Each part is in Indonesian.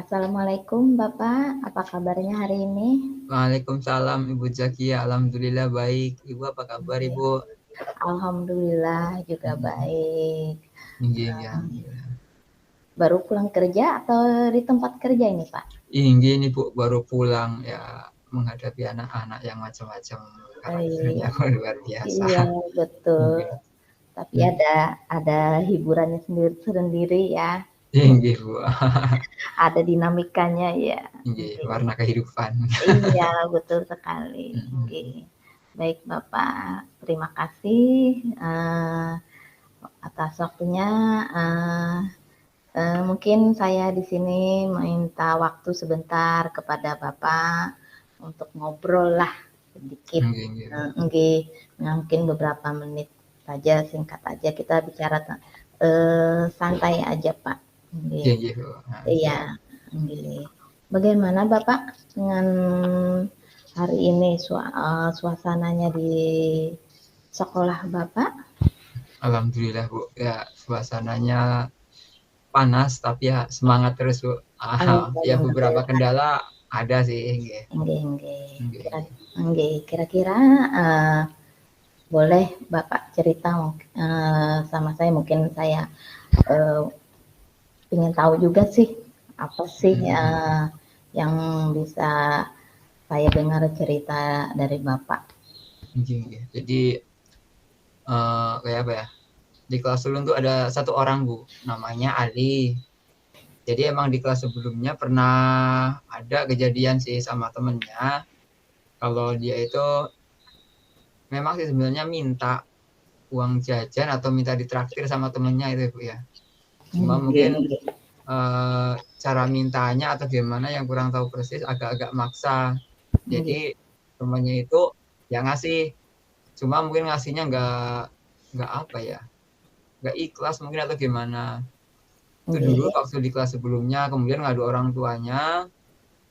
Assalamualaikum Bapak, apa kabarnya hari ini? Waalaikumsalam Ibu Zakia, alhamdulillah baik. Ibu apa kabar Oke. Ibu? Alhamdulillah juga Mhm. baik. Inggih, inggih, alhamdulillah. Baru pulang kerja atau di tempat kerja ini Pak? Inggih nih Bu, baru pulang ya menghadapi anak-anak yang macam-macam karakternya Iya, luar biasa. iya betul. Inggih. Tapi Mhm. ada hiburannya sendiri-sendiri ya. Inggih Bu. Ada dinamikanya ya. Inggih, Oke. warna kehidupan. Iya, betul sekali. Oke. Mhm. Baik Bapak, terima kasih atas waktunya. eh, Mungkin saya di sini minta waktu sebentar kepada Bapak untuk ngobrol lah sedikit. Inggih, inggih Bu. Nggih, mungkin beberapa menit saja, singkat aja kita bicara santai aja, Pak. Nggih. Inggih, inggih Bu. Nah, Iya, siap. nggih. Bagaimana Bapak dengan hari ini suasananya di sekolah Bapak? Alhamdulillah Bu, ya suasananya panas tapi ya semangat terus Bu. Ya beberapa Alhamdulillah. kendala ada sih, inggih. Nggih, nggih. Inggih, inggih. Kira-kira boleh Bapak cerita sama saya, mungkin saya eh, ingin tahu juga sih apa sih Mhm. yang bisa saya dengar cerita dari Bapak. Inggih, inggih. Jadi kayak apa ya, di kelas ulun tuh ada satu orang Bu, namanya Ali. Jadi emang di kelas sebelumnya pernah ada kejadian sih sama temennya, kalau dia itu memang sih sebenarnya minta uang jajan atau minta ditraktir sama temennya itu Bu ya. Cuma Nggih, mungkin nggih. cara mintanya atau gimana yang kurang tahu persis, agak-agak maksa. Nggih, Jadi temennya itu ya ngasih, cuma mungkin ngasihnya nggak apa ya, nggak ikhlas mungkin atau gimana. Itu dulu nggih, waktu di kelas sebelumnya, kemudian ngadu orang tuanya,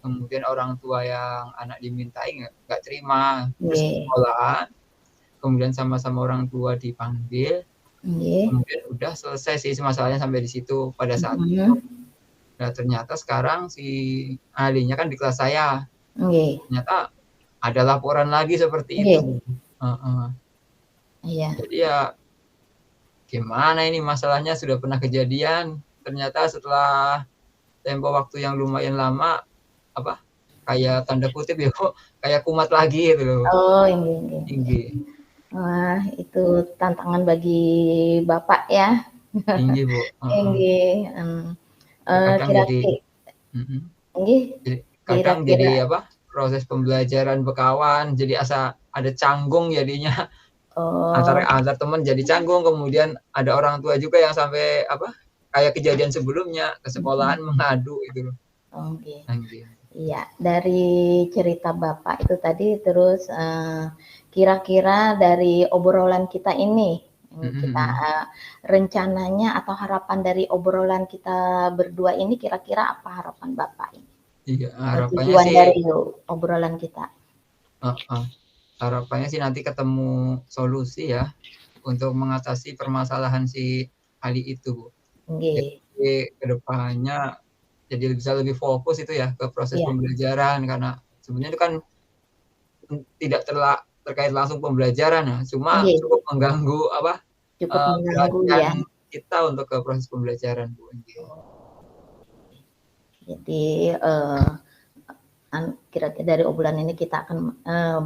kemudian orang tua yang anak dimintai nggak terima, terus ke nggih, sekolah, kemudian sama-sama orang tua dipanggil, nggih. kemudian udah selesai sih masalahnya sampai di situ pada saat itu. Mhm. Nah ternyata sekarang si ahlinya kan di kelas saya, Nggih, ternyata ada laporan lagi seperti itu. nggih. Heeh. Iya. Jadi ya gimana ini masalahnya sudah pernah kejadian, ternyata setelah tempo waktu yang lumayan lama, apa, kayak tanda kutip ya kok kayak kumat lagi gitu loh. Oh, nggih, nggih, nggih. Inggih, Wah, itu tantangan bagi Bapak ya. inggih Bu, heeh. Nggih, Ya kadang jadi kira-kira mhm, nggih, jadi kadang kira-kira jadi apa, proses pembelajaran bekawan jadi asa ada canggung jadinya, antara oh, antar teman jadi canggung, kemudian ada orang tua juga yang sampai apa, kayak kejadian sebelumnya ke sekolahan mhm, mengadu gitu loh. oke. Inggih, Iya, dari cerita Bapak itu tadi terus, kira-kira dari obrolan kita ini, mhm, kita, mhm. rencananya atau harapan dari obrolan kita berdua ini kira-kira apa harapan Bapak ini? Iya, harapannya Tujuan sih dari obrolan kita? heeh, harapannya sih nanti ketemu solusi ya, untuk mengatasi permasalahan si Ali itu, Bu. Nggih, Jadi ke depannya jadi bisa lebih fokus itu ya ke proses iya, pembelajaran karena sebenarnya itu kan tidak terkait langsung pembelajaran ya, cuma nggih, cukup mengganggu apa, cukup mengganggu perhatian ya. kita untuk ke proses pembelajaran, Bu, nggih. Jadi, kira-kira dari obrolan ini kita akan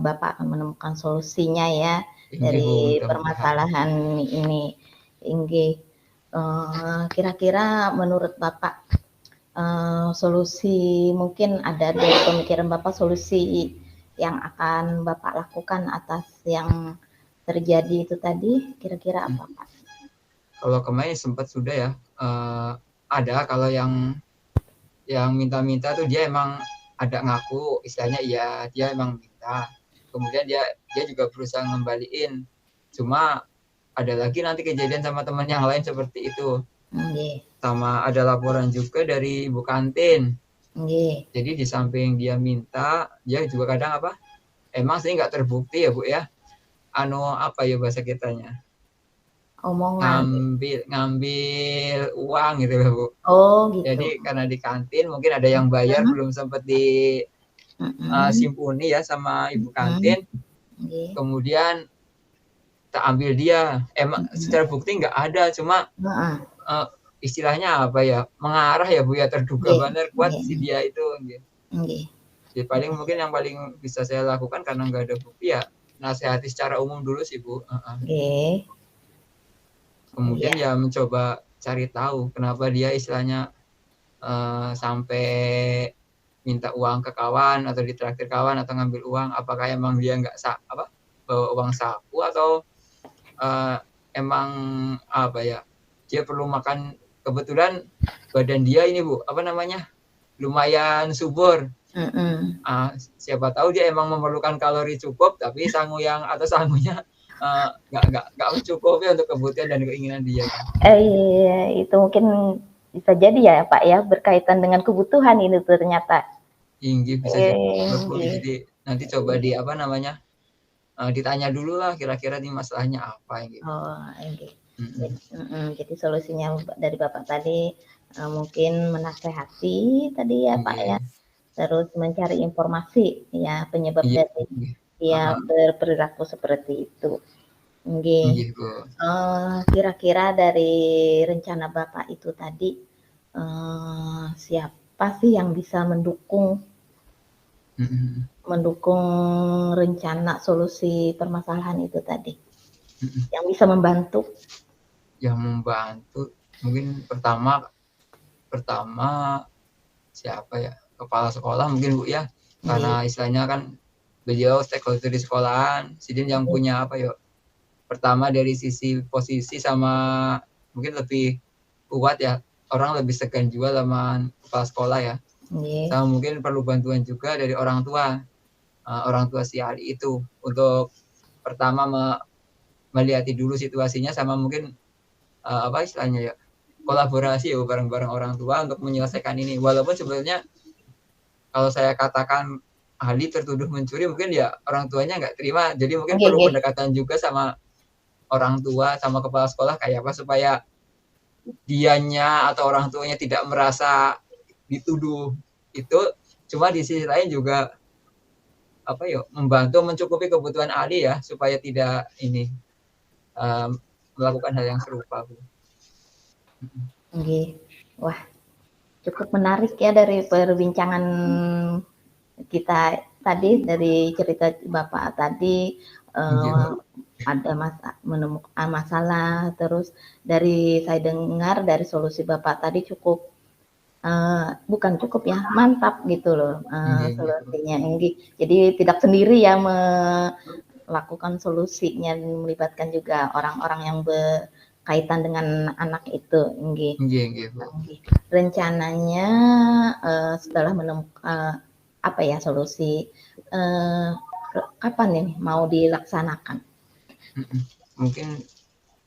Bapak akan menemukan solusinya ya Inggih, Bu, dari mudah-mudahan. permasalahan ini. Inggih. Kira-kira menurut Bapak solusi mungkin ada dari pemikiran Bapak solusi yang akan Bapak lakukan atas yang terjadi itu tadi kira-kira Mhm. apa Pak? Kalau kemarin sempat sudah ya, ada kalau yang minta-minta tuh dia emang ada ngaku, istilahnya iya, dia emang minta. Kemudian dia dia juga berusaha ngembaliin. Cuma ada lagi nanti kejadian sama teman yang lain seperti itu. Nggih, Sama ada laporan juga dari ibu kantin. nggih, Jadi di samping dia minta, dia juga kadang apa, emang sih nggak terbukti ya Bu ya, apa ya bahasa kitanya, Omongan. ngambil uang gitu loh, Bu. Oh, gitu. Jadi karena di kantin mungkin ada yang bayar Mhm, belum sempat di mhm, simpuni ya sama ibu mhm, kantin, nggih, kemudian tak ambil dia. Emang mhm, secara bukti nggak ada, cuma heeh, uh, istilahnya apa ya, mengarah ya Bu ya, terduga nggih, benar kuat nggih, si dia itu. Gitu. nggih, Jadi paling mungkin yang paling bisa saya lakukan karena nggak ada bukti ya nasihati secara umum dulu sih Bu. nggih, iya, Kemudian ya mencoba cari tahu kenapa dia istilahnya sampai minta uang ke kawan atau ditraktir kawan atau ngambil uang, apakah emang dia nggak bawa uang saku atau uh, emang apa ya, dia perlu makan, kebetulan badan dia ini Bu apa namanya lumayan subur. mhm. Siapa tahu dia emang memerlukan kalori cukup tapi sangunya nggak mencukupi untuk kebutuhan dan keinginan dia kan. Iya, itu mungkin bisa jadi ya, Pak, ya, berkaitan dengan kebutuhan ini ternyata. Tinggi bisa jadi Bu. Nggih, Jadi nanti coba di apa namanya, ditanya dulu lah kira-kira nih masalahnya apa gitu. oh, nggih. Mm-mm. Jadi solusinya dari Bapak tadi, mungkin menasehati tadi ya, Pak, ya, Iya, terus mencari informasi ya penyebab iya, dari iya. dia berperilaku seperti itu. Nggih. Iya, Bu. Kira-kira dari rencana Bapak itu tadi, siapa sih yang bisa mendukung Mm-mm. mendukung rencana solusi permasalahan itu tadi? Mm-mm. Yang bisa membantu? Yang membantu mungkin pertama pertama siapa ya, kepala sekolah mungkin Bu ya, Nggih, karena istilahnya kan beliau stakeholder di sekolahan, sidin yang nggih, punya apa ya, pertama dari sisi posisi sama mungkin lebih kuat ya, orang lebih segan juga sama kepala sekolah ya, nggih, sama mungkin perlu bantuan juga dari orang tua si Ali itu untuk pertama melihat dulu situasinya sama mungkin apa istilahnya ya, kolaborasi ya bareng-bareng orang tua untuk menyelesaikan ini, walaupun sebenarnya kalau saya katakan ahli tertuduh mencuri mungkin ya orang tuanya nggak terima, jadi mungkin nggih, perlu nggih. pendekatan juga sama orang tua sama kepala sekolah kayak apa supaya dianya atau orang tuanya tidak merasa dituduh itu, cuma di sisi lain juga apa ya, membantu mencukupi kebutuhan ahli ya supaya tidak ini um, melakukan hal yang serupa Bu. Nggih. Wah, cukup menarik ya dari perbincangan kita tadi, dari cerita Bapak tadi, Iya, eee, ada menemukan masalah, terus dari saya dengar dari solusi Bapak tadi cukup, bukan cukup ya, mantap gitu loh, iya, iya, solusinya ini. Jadi tidak sendiri ya melakukan solusinya, melibatkan juga orang-orang yang berkaitan dengan anak itu, nggih. iya, iya, Bu. Rencananya, setelah menemukan apa ya, solusi, eee, kapan nih mau dilaksanakan? Mungkin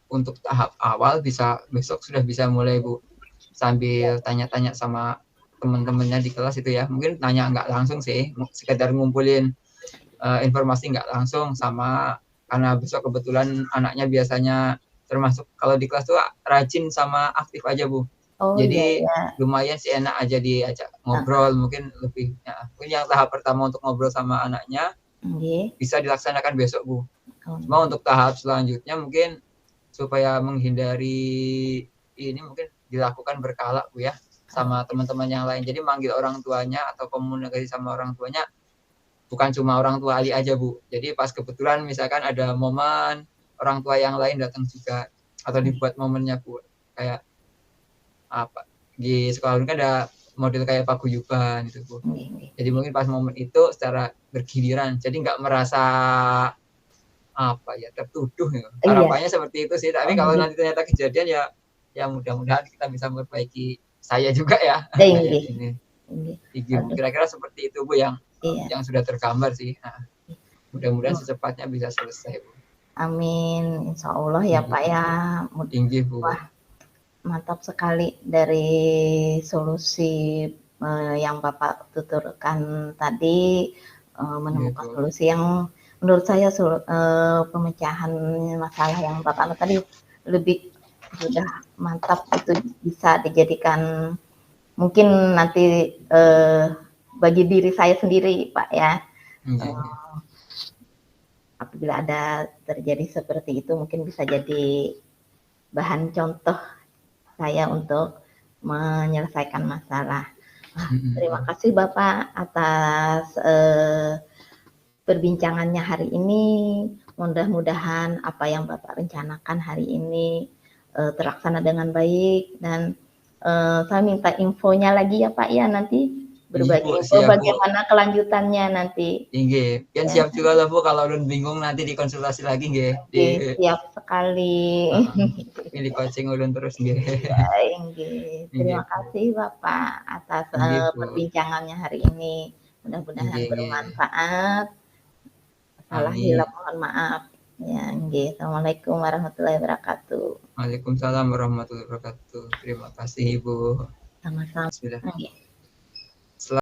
untuk tahap awal bisa besok sudah bisa mulai Bu, sambil tanya-tanya sama teman-temannya di kelas itu ya, mungkin tanya nggak langsung sih, sekedar ngumpulin informasi nggak langsung sama, karena besok kebetulan anaknya biasanya termasuk kalau di kelas tuh rajin sama aktif aja Bu, Oh, iya, jadi iya, lumayan sih enak aja diajak heeh, ngobrol, mungkin lebih ya, mungkin yang tahap pertama untuk ngobrol sama anaknya nggih, bisa dilaksanakan besok Bu, oh, cuma untuk tahap selanjutnya mungkin supaya menghindari ini mungkin dilakukan berkala Bu ya oh, sama teman-teman yang lain, jadi manggil orang tuanya atau komunikasi sama orang tuanya bukan cuma orang tua Ali aja Bu, jadi pas kebetulan misalkan ada momen orang tua yang lain datang juga atau dibuat momennya Bu, kayak apa di sekolah kan ada model kayak paguyuban gitu Bu, nggih, nggih, jadi mungkin pas momen itu secara bergiliran jadi nggak merasa apa ya, tertuduh ya. iya, Harapannya seperti itu sih, tapi oh, kalau nggih, nanti ternyata kejadian ya ya mudah-mudahan kita bisa memperbaiki saya juga ya kayak nggih, ini. nggih, Bu aduh, kira-kira seperti itu Bu iya, yang sudah tergambar sih. Mudah-mudahan secepatnya bisa selesai Bu. amin, insyaallah ya, Pak, ya, Tinggi Bu. wah, mantap sekali dari solusi, yang Bapak tuturkan tadi, Iya menemukan Bu. solusi yang menurut saya pemecahan masalah yang Bapak tadi lebih sudah mantap, itu bisa dijadikan mungkin nanti bagi diri saya sendiri Pak ya. Nggih. Apabila ada terjadi seperti itu mungkin bisa jadi bahan contoh saya untuk menyelesaikan masalah. Terima kasih Bapak atas perbincangannya hari ini. Mudah-mudahan apa yang Bapak rencanakan hari ini terlaksana dengan baik, dan saya minta infonya lagi ya Pak ya, nanti Iya berbagi Bu, info siap Bu. bagaimana kelanjutannya nanti. Nggih, kan Ya, siap juga lah Bu kalau ulun bingung nanti dikonsultasi lagi nggih. oke, siap sekali. Ini coaching ulun terus nggih. Ya, inggih. Nggih Terima Bu. kasih Bapak atas Nggih Bu. perbincangannya hari ini. Mudah-mudahan Nggih nggih. bermanfaat. Salah Amin. hilap mohon maaf. Ya, nggih. Assalamualaikum warahmatullahi wabarakatuh. Waalaikumsalam warahmatullahi wabarakatuh. Terima kasih Ibu. Sama-sama. Bismillah. Nggih.